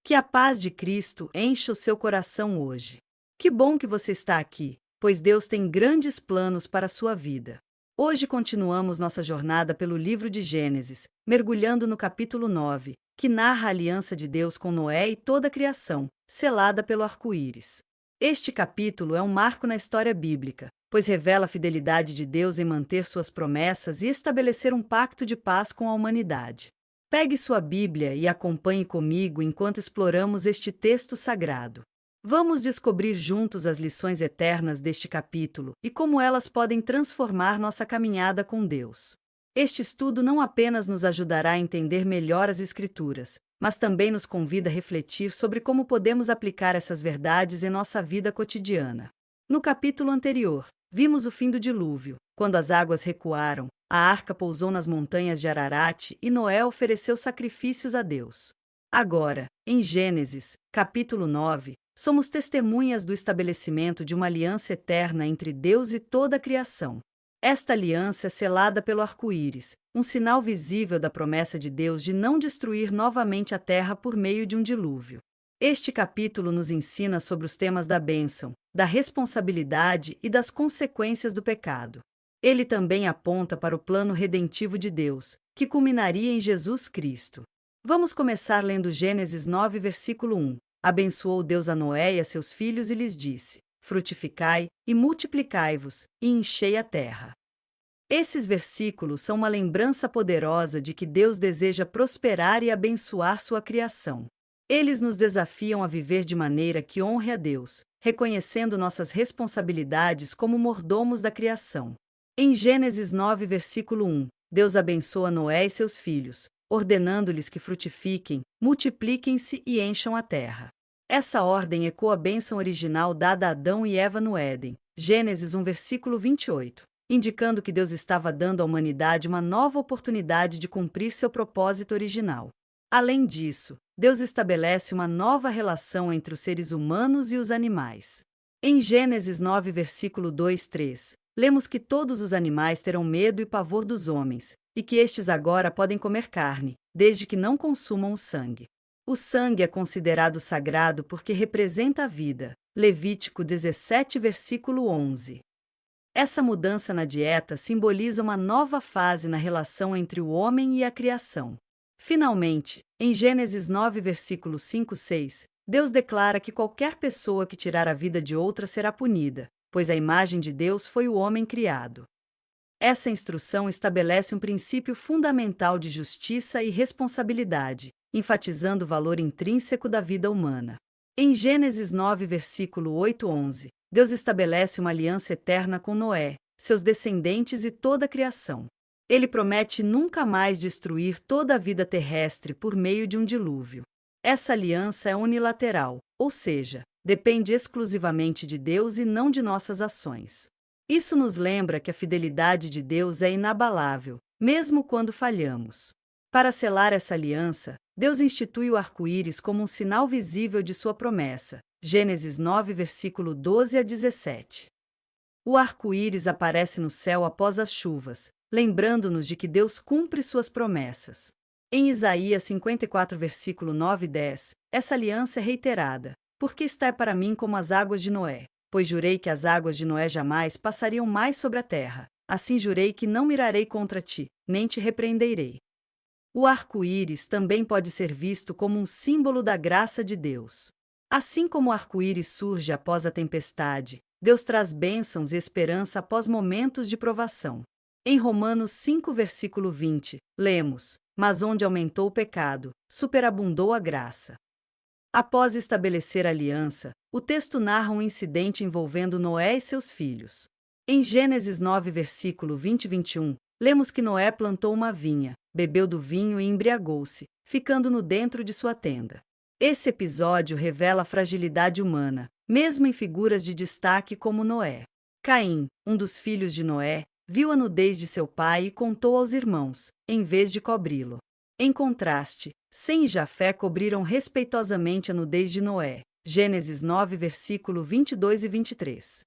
Que a paz de Cristo encha o seu coração hoje. Que bom que você está aqui, pois Deus tem grandes planos para a sua vida. Hoje continuamos nossa jornada pelo livro de Gênesis, mergulhando no capítulo 9, que narra a aliança de Deus com Noé e toda a criação, selada pelo arco-íris. Este capítulo é um marco na história bíblica, pois revela a fidelidade de Deus em manter suas promessas e estabelecer um pacto de paz com a humanidade. Pegue sua Bíblia e acompanhe comigo enquanto exploramos este texto sagrado. Vamos descobrir juntos as lições eternas deste capítulo e como elas podem transformar nossa caminhada com Deus. Este estudo não apenas nos ajudará a entender melhor as Escrituras, mas também nos convida a refletir sobre como podemos aplicar essas verdades em nossa vida cotidiana. No capítulo anterior, vimos o fim do dilúvio, quando as águas recuaram, a arca pousou nas montanhas de Ararat e Noé ofereceu sacrifícios a Deus. Agora, em Gênesis, capítulo 9, somos testemunhas do estabelecimento de uma aliança eterna entre Deus e toda a criação. Esta aliança é selada pelo arco-íris, um sinal visível da promessa de Deus de não destruir novamente a terra por meio de um dilúvio. Este capítulo nos ensina sobre os temas da bênção, da responsabilidade e das consequências do pecado. Ele também aponta para o plano redentivo de Deus, que culminaria em Jesus Cristo. Vamos começar lendo Gênesis 9, versículo 1. Abençoou Deus a Noé e a seus filhos e lhes disse: frutificai e multiplicai-vos, e enchei a terra. Esses versículos são uma lembrança poderosa de que Deus deseja prosperar e abençoar sua criação. Eles nos desafiam a viver de maneira que honre a Deus, reconhecendo nossas responsabilidades como mordomos da criação. Em Gênesis 9, versículo 1, Deus abençoa Noé e seus filhos, ordenando-lhes que frutifiquem, multipliquem-se e encham a terra. Essa ordem ecoa a bênção original dada a Adão e Eva no Éden, Gênesis 1, versículo 28, indicando que Deus estava dando à humanidade uma nova oportunidade de cumprir seu propósito original. Além disso, Deus estabelece uma nova relação entre os seres humanos e os animais. Em Gênesis 9, versículo 2-3, lemos que todos os animais terão medo e pavor dos homens, e que estes agora podem comer carne, desde que não consumam o sangue. O sangue é considerado sagrado porque representa a vida. Levítico 17, versículo 11. Essa mudança na dieta simboliza uma nova fase na relação entre o homem e a criação. Finalmente, em Gênesis 9, versículos 5-6, Deus declara que qualquer pessoa que tirar a vida de outra será punida, pois a imagem de Deus foi o homem criado. Essa instrução estabelece um princípio fundamental de justiça e responsabilidade, enfatizando o valor intrínseco da vida humana. Em Gênesis 9, versículo 8-11, Deus estabelece uma aliança eterna com Noé, seus descendentes e toda a criação. Ele promete nunca mais destruir toda a vida terrestre por meio de um dilúvio. Essa aliança é unilateral, ou seja, depende exclusivamente de Deus e não de nossas ações. Isso nos lembra que a fidelidade de Deus é inabalável, mesmo quando falhamos. Para selar essa aliança, Deus institui o arco-íris como um sinal visível de sua promessa. Gênesis 9, versículo 12-17. O arco-íris aparece no céu após as chuvas, lembrando-nos de que Deus cumpre suas promessas. Em Isaías 54, versículo 9-10, essa aliança é reiterada. Porque está para mim como as águas de Noé, pois jurei que as águas de Noé jamais passariam mais sobre a terra. Assim jurei que não mirarei contra ti, nem te repreenderei. O arco-íris também pode ser visto como um símbolo da graça de Deus. Assim como o arco-íris surge após a tempestade, Deus traz bênçãos e esperança após momentos de provação. Em Romanos 5, versículo 20, lemos: mas onde aumentou o pecado, superabundou a graça. Após estabelecer a aliança, o texto narra um incidente envolvendo Noé e seus filhos. Em Gênesis 9, versículo 20-21, lemos que Noé plantou uma vinha, bebeu do vinho e embriagou-se, ficando no dentro de sua tenda. Esse episódio revela a fragilidade humana, mesmo em figuras de destaque como Noé. Caim, um dos filhos de Noé, viu a nudez de seu pai e contou aos irmãos, em vez de cobri-lo. Em contraste, Sem e Jafé cobriram respeitosamente a nudez de Noé. Gênesis 9, versículo 22 e 23.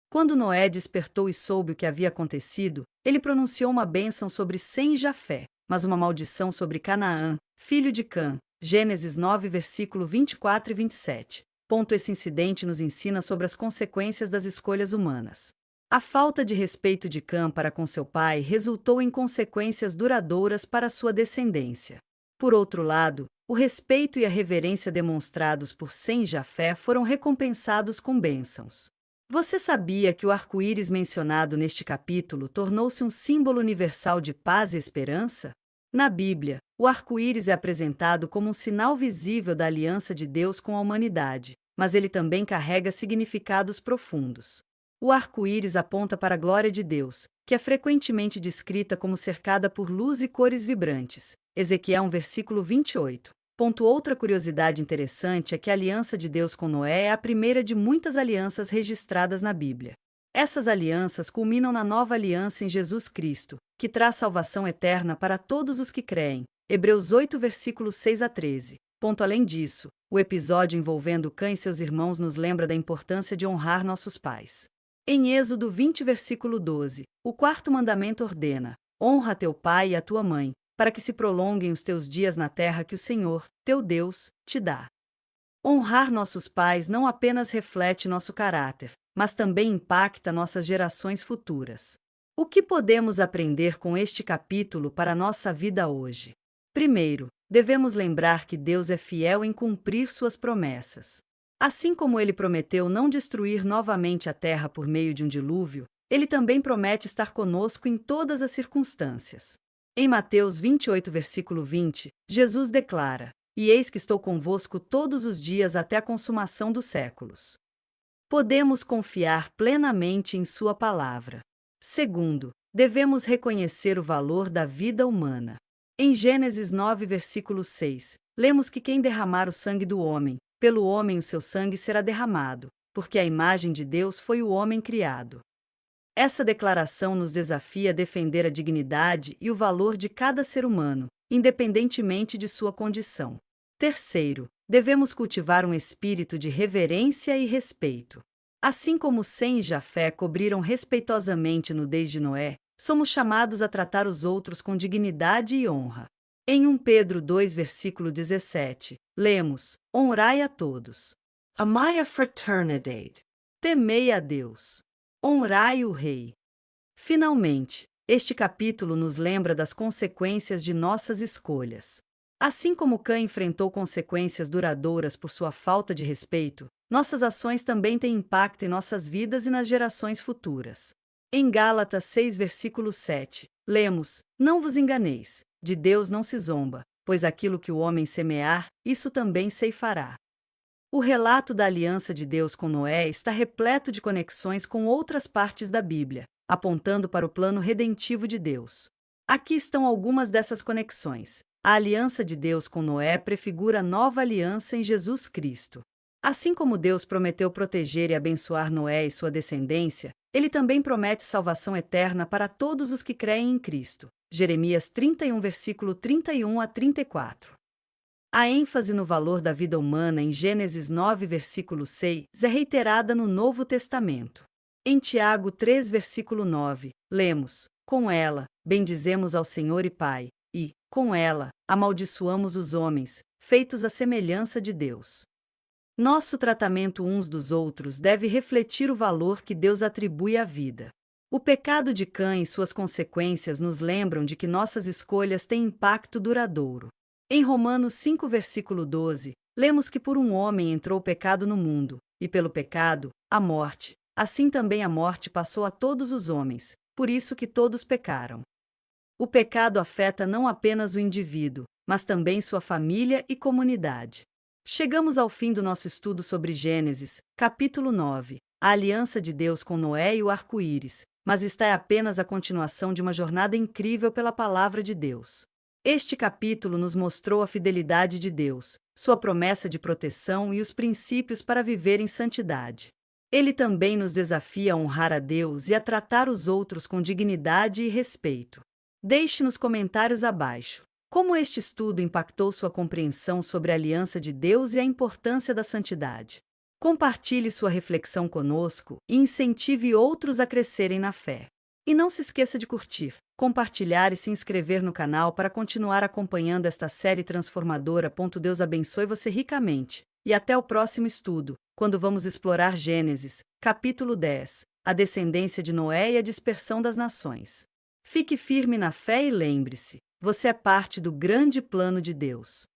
Quando Noé despertou e soube o que havia acontecido, ele pronunciou uma bênção sobre Sem e Jafé, mas uma maldição sobre Canaã, filho de Cã, Gênesis 9, versículo 24 e 27. Esse incidente nos ensina sobre as consequências das escolhas humanas. A falta de respeito de Cã para com seu pai resultou em consequências duradouras para sua descendência. Por outro lado, o respeito e a reverência demonstrados por Sem e Jafé foram recompensados com bênçãos. Você sabia que o arco-íris mencionado neste capítulo tornou-se um símbolo universal de paz e esperança? Na Bíblia, o arco-íris é apresentado como um sinal visível da aliança de Deus com a humanidade, mas ele também carrega significados profundos. O arco-íris aponta para a glória de Deus, que é frequentemente descrita como cercada por luz e cores vibrantes. Ezequiel 1, versículo 28. Outra curiosidade interessante é que a aliança de Deus com Noé é a primeira de muitas alianças registradas na Bíblia. Essas alianças culminam na nova aliança em Jesus Cristo, que traz salvação eterna para todos os que creem. Hebreus 8, versículos 6 a 13. Além disso, o episódio envolvendo Cã e seus irmãos nos lembra da importância de honrar nossos pais. Em Êxodo 20, versículo 12, o quarto mandamento ordena: honra teu pai e a tua mãe, para que se prolonguem os teus dias na terra que o Senhor, teu Deus, te dá. Honrar nossos pais não apenas reflete nosso caráter, mas também impacta nossas gerações futuras. O que podemos aprender com este capítulo para nossa vida hoje? Primeiro, devemos lembrar que Deus é fiel em cumprir suas promessas. Assim como ele prometeu não destruir novamente a terra por meio de um dilúvio, ele também promete estar conosco em todas as circunstâncias. Em Mateus 28, versículo 20, Jesus declara: e eis que estou convosco todos os dias até a consumação dos séculos. Podemos confiar plenamente em sua palavra. Segundo, devemos reconhecer o valor da vida humana. Em Gênesis 9, versículo 6, lemos que quem derramar o sangue do homem, pelo homem o seu sangue será derramado, porque a imagem de Deus foi o homem criado. Essa declaração nos desafia a defender a dignidade e o valor de cada ser humano, independentemente de sua condição. Terceiro, devemos cultivar um espírito de reverência e respeito. Assim como Sem e Jafé cobriram respeitosamente nudez de Noé, somos chamados a tratar os outros com dignidade e honra. Em 1 Pedro 2, versículo 17, lemos: honrai a todos. Amai a fraternidade. Temei a Deus. Honrai o Rei. Finalmente, este capítulo nos lembra das consequências de nossas escolhas. Assim como Cã enfrentou consequências duradouras por sua falta de respeito, nossas ações também têm impacto em nossas vidas e nas gerações futuras. Em Gálatas 6, versículo 7, lemos: não vos enganeis, de Deus não se zomba, pois aquilo que o homem semear, isso também ceifará. O relato da aliança de Deus com Noé está repleto de conexões com outras partes da Bíblia, apontando para o plano redentivo de Deus. Aqui estão algumas dessas conexões. A aliança de Deus com Noé prefigura a nova aliança em Jesus Cristo. Assim como Deus prometeu proteger e abençoar Noé e sua descendência, ele também promete salvação eterna para todos os que creem em Cristo. Jeremias 31, versículo 31 a 34. A ênfase no valor da vida humana em Gênesis 9, versículo 6, é reiterada no Novo Testamento. Em Tiago 3, versículo 9, lemos: com ela, bendizemos ao Senhor e Pai, e, com ela, amaldiçoamos os homens, feitos à semelhança de Deus. Nosso tratamento uns dos outros deve refletir o valor que Deus atribui à vida. O pecado de Cã e suas consequências nos lembram de que nossas escolhas têm impacto duradouro. Em Romanos 5, versículo 12, lemos que por um homem entrou o pecado no mundo, e pelo pecado, a morte. Assim também a morte passou a todos os homens, por isso que todos pecaram. O pecado afeta não apenas o indivíduo, mas também sua família e comunidade. Chegamos ao fim do nosso estudo sobre Gênesis, capítulo 9, a aliança de Deus com Noé e o arco-íris, mas esta é apenas a continuação de uma jornada incrível pela palavra de Deus. Este capítulo nos mostrou a fidelidade de Deus, sua promessa de proteção e os princípios para viver em santidade. Ele também nos desafia a honrar a Deus e a tratar os outros com dignidade e respeito. Deixe nos comentários abaixo como este estudo impactou sua compreensão sobre a aliança de Deus e a importância da santidade. Compartilhe sua reflexão conosco e incentive outros a crescerem na fé. E não se esqueça de curtir, compartilhar e se inscrever no canal para continuar acompanhando esta série transformadora. Deus abençoe você ricamente. E até o próximo estudo, quando vamos explorar Gênesis, capítulo 10, a descendência de Noé e a dispersão das nações. Fique firme na fé e lembre-se, você é parte do grande plano de Deus.